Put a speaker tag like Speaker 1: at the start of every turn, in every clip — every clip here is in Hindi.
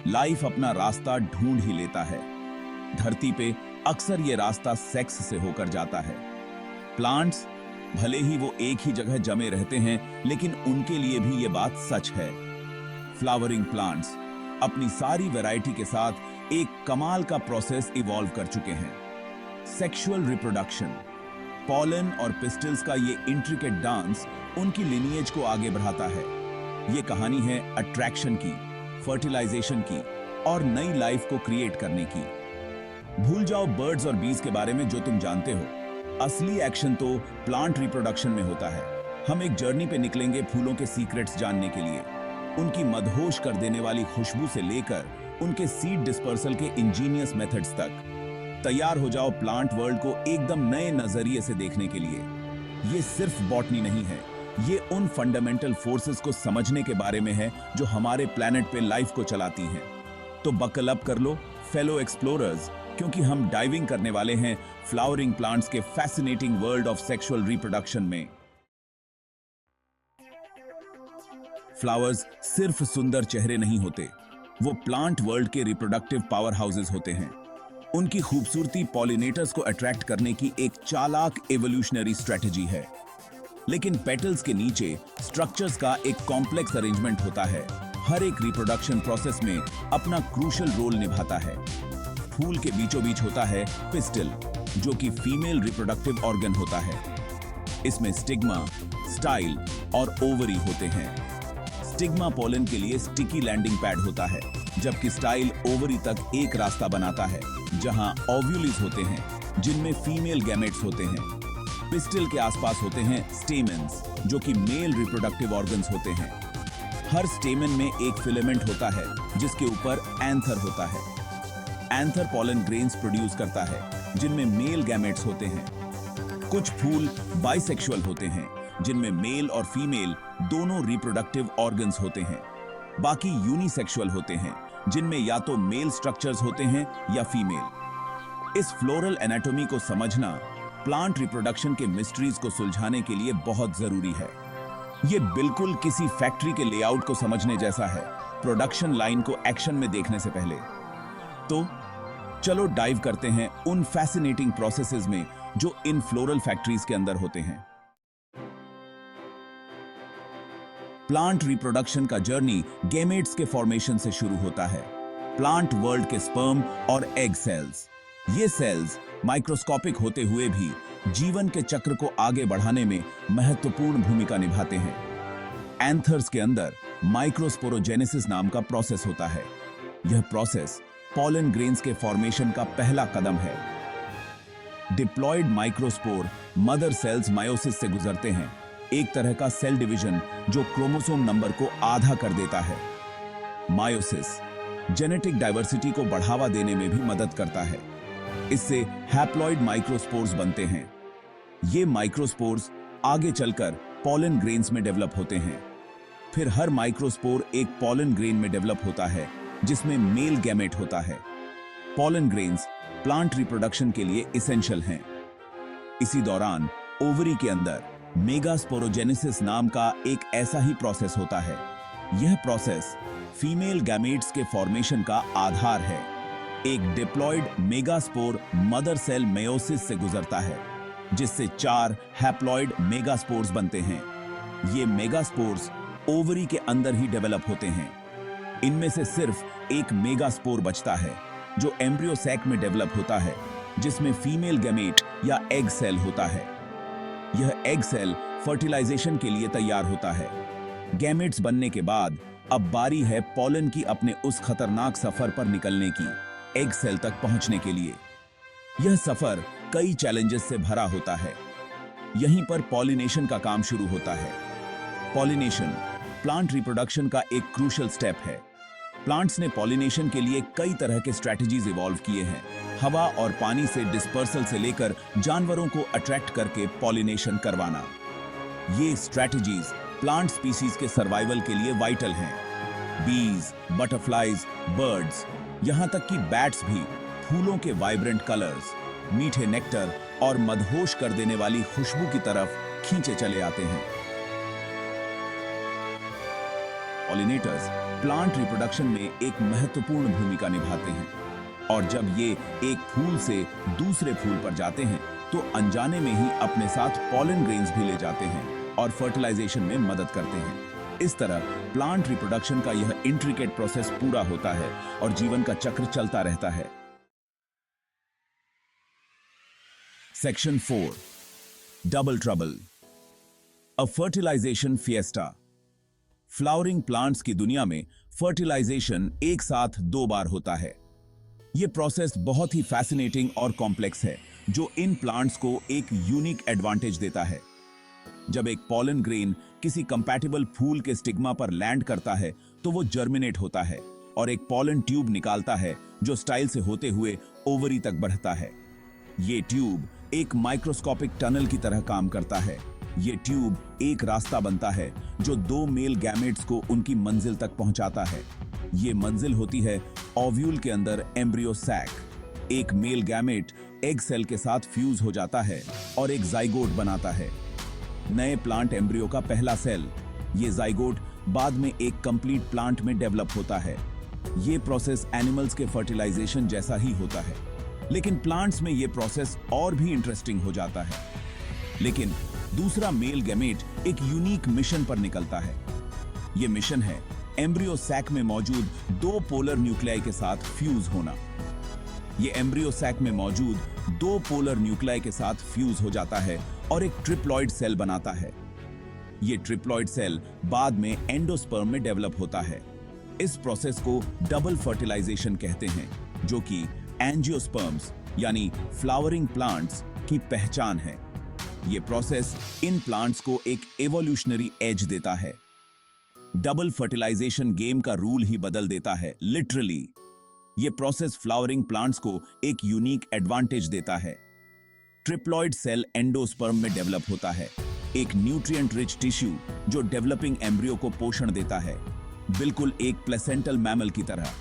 Speaker 1: लाइफ अपना रास्ता ढूंढ ही लेता है। धरती पे अक्सर ये रास्ता सेक्स से होकर जाता है। प्लांट्स भले ही वो एक ही जगह जमे रहते हैं, लेकिन उनके लिए भी ये बात सच है। फ्लावरिंग प्लांट्स अपनी सारी वैरायटी के साथ एक कमाल का प्रोसेस इवॉल्व कर चुके हैं। सेक्सुअल रिप्रोडक्शन, पॉलन और पिस्टल्स का ये इंट्रिकेट डांस उनकी लिनिएज को आगे बढ़ाता है। ये कहानी है अट्रैक्शन की, फर्टिलाइजेशन की और नई लाइफ को क्रिएट करने की। भूल जाओ बर्ड्स और बीज के बारे में जो तुम जानते हो। असली एक्शन तो प्लांट रिप्रोडक्शन में होता है। हम एक जर्नी पे निकलेंगे फूलों के सीक्रेट्स जानने के लिए, उनकी मदहोश कर देने वाली खुशबू से लेकर उनके सीड डिस्पर्सल के इंजीनियस मेथड्स तक। तैयार हो जाओ प्लांट वर्ल्ड को एकदम नए नजरिए से देखने के लिए। ये सिर्फ बॉटनी नहीं है, ये उन फंडामेंटल फोर्सेस को समझने के बारे में है जो हमारे प्लेनेट पे लाइफ को चलाती हैं। तो बकल अप कर लो फेलो एक्सप्लोरर्स, क्योंकि हम डाइविंग करने वाले हैं फ्लावरिंग प्लांट्स के fascinating world of sexual reproduction में। फ्लावर्स सिर्फ सुंदर चेहरे नहीं होते, वो प्लांट वर्ल्ड के रिप्रोडक्टिव पावर हाउसेस होते हैं। उनकी खूबसूरती पॉलिनेटर्स को अट्रैक्ट करने की एक चालाक एवोल्यूशनरी स्ट्रेटजी है। लेकिन पेटल्स के नीचे स्ट्रक्चर्स का एक कॉम्प्लेक्स अरेंजमेंट होता है। हर एक रिप्रोडक्शन प्रोसेस में अपना क्रूशियल रोल निभाता है। फूल के बीचों बीच होता है पिस्टल, जो कि फीमेल रिप्रोडक्टिव ऑर्गन होता है। इसमें स्टिग्मा, स्टाइल और ओवरी होते हैं। स्टिग्मा पोलन के लिए स्टिकी लैंडिंग पैड होता है, जबकि स्टाइल ओवरी तक एक रास्ता बनाता है, जहां ओव्यूल्स होते हैं जिनमें फीमेल गैमेट्स होते हैं। पिस्टल के आसपास होते हैं स्टेमेन्स, जो कि मेल रिप्रोडक्टिव ऑर्गन्स होते हैं। हर स्टेमन में एक फिलामेंट होता है जिसके ऊपर एंथर होता है। एंथर पोलन ग्रेन्स प्रोड्यूस करता है, जिनमें मेल गैमेट्स होते हैं। कुछ फूल बाइसेक्सुअल होते हैं, जिनमें मेल और फीमेल दोनों रिप्रोडक्टिव ऑर्गन्स होते हैं। बाकी यूनिसेक्सुअल होते हैं, जिनमें या तो मेल स्ट्रक्चर्स होते हैं या फीमेल। इस फ्लोरल एनाटॉमी को समझना प्लांट रिप्रोडक्शन के मिस्ट्रीज को सुलझाने के लिए बहुत जरूरी है। यह बिल्कुल किसी फैक्ट्री के लेआउट को समझने जैसा है, प्रोडक्शन लाइन को एक्शन में देखने से पहले। तो चलो डाइव करते हैं उन फैसिनेटिंग प्रोसेसेस में जो इन फ्लोरल फैक्ट्रीज के अंदर होते हैं। प्लांट रिप्रोडक्शन का जर्नी गैमेट्स के फॉर्मेशन से शुरू होता है। प्लांट वर्ल्ड के स्पर्म और एग सेल्स, ये सेल्स माइक्रोस्कोपिक होते हुए भी जीवन के चक्र को आगे बढ़ाने में महत्वपूर्ण भूमिका निभाते हैं। एंथर्स के अंदर माइक्रोस्पोरोजेनेसिस नाम का प्रोसेस होता है। यह प्रोसेस पॉलन ग्रेन्स के फॉर्मेशन का पहला कदम है। Diploid microspore mother cells meiosis से गुजरते हैं, एक तरह का सेल डिवीजन जो क्रोमोसोम नंबर को आधा कर देता है। मायोसिस जेनेटिक डाइवर्सिटी को बढ़ावा देने में भी मदद करता है। इससे हैप्लॉइड माइक्रोस्पोर्स बनते हैं। ये माइक्रोस्पोर्स आगे चलकर पॉलन ग्रेन्स में डेवलप होते हैं। फिर हर माइक्रोस्पोर एक पॉलन ग्रेन में डेवलप होता है, जिसमें मेल गैमेट होता है। पॉलन ग्रेन्स प्लांट रिप्रोडक्शन के लिए एसेंशियल हैं। इसी दौरान ओवरी के अंदर मेगास्पोरोजेनेसिस नाम का एक ऐसा ही प्रोसेस होता है। यह प्रोसेस फीमेल गैमेट्स के फॉर्मेशन का आधार है। एक diploid megaspore mother cell meiosis से गुजरता है, जिससे 4 हैप्लॉइड मेगास्पोर्स बनते हैं। ये मेगास्पोर्स ओवरी के अंदर ही डेवलप होते हैं। इनमें से सिर्फ एक मेगास्पोर बचता है, जो एम्ब्रियो सैक में डेवलप होता है, जिसमें फीमेल गैमेट या एग सेल होता है। यह एग सेल फर्टिलाइजेशन के लिए तैयार होता है। गैमेट्स बनने के बाद अब बारी है पॉलन की अपने उस खतरनाक सफर पर निकलने की, एग सेल तक पहुंचने के लिए। यह सफर कई चैलेंजेस से भरा होता है। यहीं पर पॉलिनेशन का काम शुरू होता है। पॉलिनेशन प्लांट रिप्रोडक्शन का एक क्रूशियल स्टेप है। प्लांट्स ने पॉलिनेशन के लिए कई तरह के स्ट्रैटेजीज इवॉल्व किए हैं। हवा और पानी से डिस्पर्सल से लेकर जानवरों को अट्रैक्ट करके पॉलिनेशन करवाना। ये स्ट्रैटेजीज प्लांट स्पीसीज के सर्वाइवल के लिए वाइटल हैं। बीज, बटरफ्लाइज, बर्ड्स, यहां तक कि बैट्स भी फूलों के वाइब्रेंट कलर्स, मीठे नेक्टर और मदहोश कर देने वाली खुशबू की तरफ खींचे चले आते हैं। पॉलिनेटर्स प्लांट रिप्रोडक्शन में एक महत्वपूर्ण भूमिका निभाते हैं और जब ये एक फूल से दूसरे फूल पर जाते हैं तो अनजाने में ही अपने साथ पॉलन ग्रेन्स भी ले जाते हैं और फर्टिलाइजेशन में मदद करते हैं। इस तरह प्लांट रिप्रोडक्शन का यह इंट्रिकेट प्रोसेस पूरा होता है और जीवन का चक्र चलता रहता है। सेक्शन 4, डबल ट्रबल, अ फर्टिलाइजेशन फिएस्टा। फ्लावरिंग प्लांट्स की दुनिया में फर्टिलाइजेशन एक साथ 2 बार होता है। यह प्रोसेस बहुत ही फैसिनेटिंग और कॉम्प्लेक्स है जो इन प्लांट्स को एक यूनिक एडवांटेज देता है। जब एक पॉलन ग्रेन किसी कंपैटिबल फूल के स्टिग्मा पर लैंड करता है तो वो जर्मिनेट होता है और एक पॉलन ट्यूब निकालता है जो स्टाइल से होते हुए ओवरी तक बढ़ता है। ये ट्यूब एक माइक्रोस्कोपिक टनल की तरह काम करता है। ये ट्यूब एक रास्ता बनता है जो 2 मेल गैमेट्स को उनकी मंजिल तक पहुंचाता है। ये मंजिल होती है ओव्यूल के अंदर एम्ब्रियो सैक। एक मेल गैमेट एग सेल के साथ फ्यूज हो जाता है और एक जाइगोट बनाता है, नए प्लांट एम्ब्रियो का पहला सेल। ये जाइगोट बाद में एक कंप्लीट प्लांट में डेवलप होता है। ये प्रोसेस एनिमल्स के फर्टिलाइजेशन जैसा ही होता है, लेकिन प्लांट्स में ये प्रोसेस और भी इंटरेस्टिंग हो जाता है। लेकिन दूसरा मेल गैमेट एक यूनिक मिशन पर निकलता है। ये मिशन है एम्ब्रियो सैक में मौजूद 2 पोलर न्यूक्लियाई के साथ फ्यूज होना। ये एम्ब्रियो सैक में मौजूद 2 पोलर न्यूक्लियाई के साथ फ्यूज हो जाता है और एक ट्रिप्लॉइड सेल बनाता है। ये ट्रिप्लॉइड सेल बाद में एंडोस्पर्म में डेवलप होता है। इस प्रोसेस को डबल फर्टिलाइजेशन कहते हैं, जो कि एंजियोस्पर्म्स यानी फ्लावरिंग प्लांट्स की पहचान है। ये प्रोसेस इन प्लांट्स को एक एवोल्यूशनरी एज देता है। डबल फर्टिलाइजेशन गेम का रूल ही बदल देता है, लिटरली। ये प्रोसेस फ्लावरिंग प्लांट्स को एक यूनिक एडवांटेज देता है। ट्रिप्लॉइड सेल एंडोस्पर्म में डेवलप होता है, एक न्यूट्रिएंट रिच टिश्यू जो डेवलपिंग एम्ब्रियो को पोषण देता है, बिल्कुल एक प्लेसेंटल मैमल की तरह।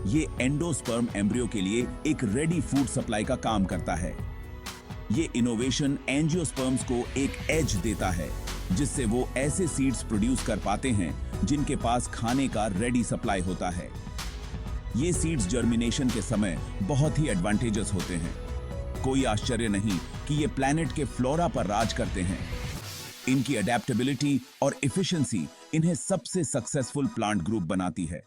Speaker 1: ये एंडोस्पर्म एम्ब्रियो के लिए एक रेडी फूड सप्लाई का काम करता है। ये इनोवेशन एंजियोस्पर्म्स को एक एज देता है, जिससे वो ऐसे सीड्स प्रोड्यूस कर पाते हैं जिनके पास खाने का रेडी सप्लाई होता है। ये सीड्स जर्मिनेशन के समय बहुत ही एडवांटेजस होते हैं। कोई आश्चर्य नहीं कि ये प्लैनेट के फ्लोरा पर राज करते हैं। इनकी अडेप्टेबिलिटी और एफिशिएंसी इन्हें सबसे सक्सेसफुल प्लांट ग्रुप बनाती है।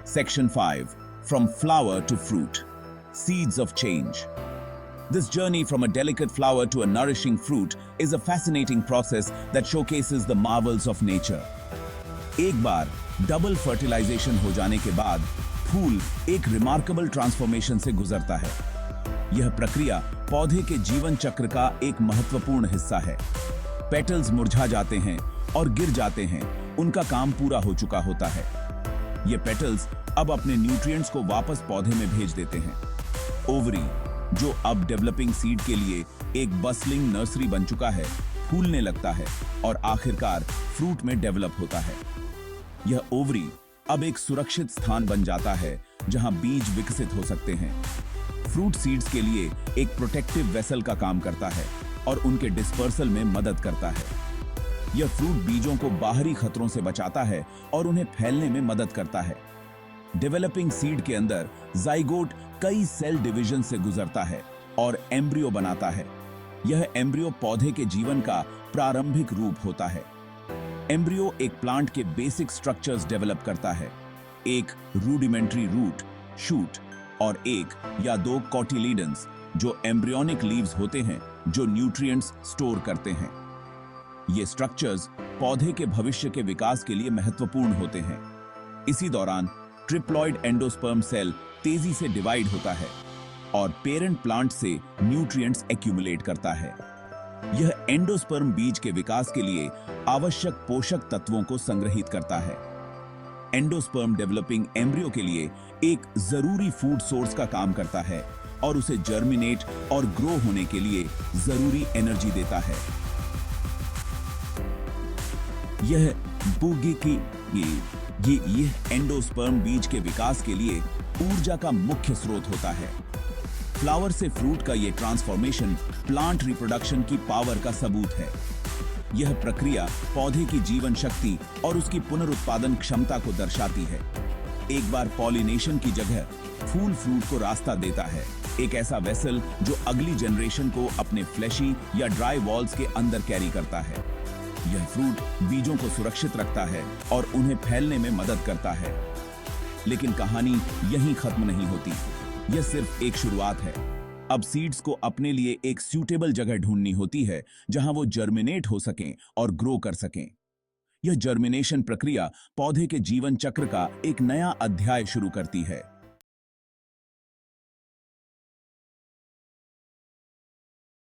Speaker 1: Section 5, From Flower to Fruit, Seeds of Change. This journey from a delicate flower to a nourishing fruit is a fascinating process that showcases the marvels of nature. एक बार डबल फर्टिलाइजेशन हो जाने के बाद फूल एक रिमार्केबल ट्रांसफॉर्मेशन से गुजरता है। यह प्रक्रिया पौधे के जीवन चक्र का एक महत्वपूर्ण हिस्सा है। पेटल्स मुरझा जाते हैं और गिर जाते हैं, उनका काम पूरा हो चुका होता है। ये पेटल्स अब अपने न्यूट्रिएंट्स को वापस पौधे में भेज देते हैं। ओवरी, जो अब डेवलपिंग सीड के लिए एक बस्लिंग नर्सरी बन चुका है, फूलने लगता है और आखिरकार फ्रूट में डेवलप होता है। यह ओवरी अब एक सुरक्षित स्थान बन जाता है जहां बीज विकसित हो सकते हैं। फ्रूट सीड्स के लिए एक प्रोटेक्टिव वेसल का काम करता है और उनके डिस्पर्सल में मदद करता है। यह फ्रूट बीजों को बाहरी खतरों से बचाता है और उन्हें फैलने में मदद करता है। डेवलपिंग सीड के अंदर जाइगोट कई सेल डिवीजन से गुजरता है और एम्ब्रियो बनाता है। यह एम्ब्रियो पौधे के जीवन का प्रारंभिक रूप होता है। एम्ब्रियो एक प्लांट के बेसिक स्ट्रक्चर्स डेवलप करता है, एक रूडिमेंट्री रूट, शूट और एक या 2 कोटिलीडन्स जो एम्ब्रियोनिक लीव्स होते हैं जो न्यूट्रिएंट्स स्टोर करते हैं। ये स्ट्रक्चर्स पौधे के भविष्य के विकास के लिए महत्वपूर्ण होते हैं। इसी दौरान ट्रिप्लॉइड एंडोस्पर्म सेल तेजी से डिवाइड होता है और पेरेंट प्लांट से न्यूट्रिएंट्स एक्यूमुलेट करता है। यह एंडोस्पर्म बीज के विकास के लिए आवश्यक पोषक तत्वों को संग्रहित करता है। एंडोस्पर्म डेवलपिंग एम्ब्रियो के लिए एक जरूरी फूड सोर्स का काम करता है और उसे जर्मिनेट और ग्रो होने के लिए जरूरी एनर्जी देता है। यह बूगी की यह एंडोस्पर्म बीज के विकास के लिए ऊर्जा का मुख्य स्रोत होता है। फ्लावर से फ्रूट का यह ट्रांसफॉर्मेशन प्लांट रिप्रोडक्शन की पावर का सबूत है। यह प्रक्रिया पौधे की जीवन शक्ति और उसकी पुनरुत्पादन क्षमता को दर्शाती है। एक बार पॉलिनेशन की जगह फूल फ्रूट को रास्ता देता है, एक ऐसा वेसल जो अगली जनरेशन को अपने फ्लैशी या ड्राई वॉल्स के अंदर कैरी करता है। यह फ्रूट बीजों को सुरक्षित रखता है और उन्हें फैलने में मदद करता है। लेकिन कहानी यहीं खत्म नहीं होती, यह सिर्फ एक शुरुआत है। अब सीड्स को अपने लिए एक सूटेबल जगह ढूंढनी होती है जहां वो जर्मिनेट हो सकें और ग्रो कर सकें। यह जर्मिनेशन प्रक्रिया पौधे के जीवन चक्र का एक नया अध्याय शुरू करती है।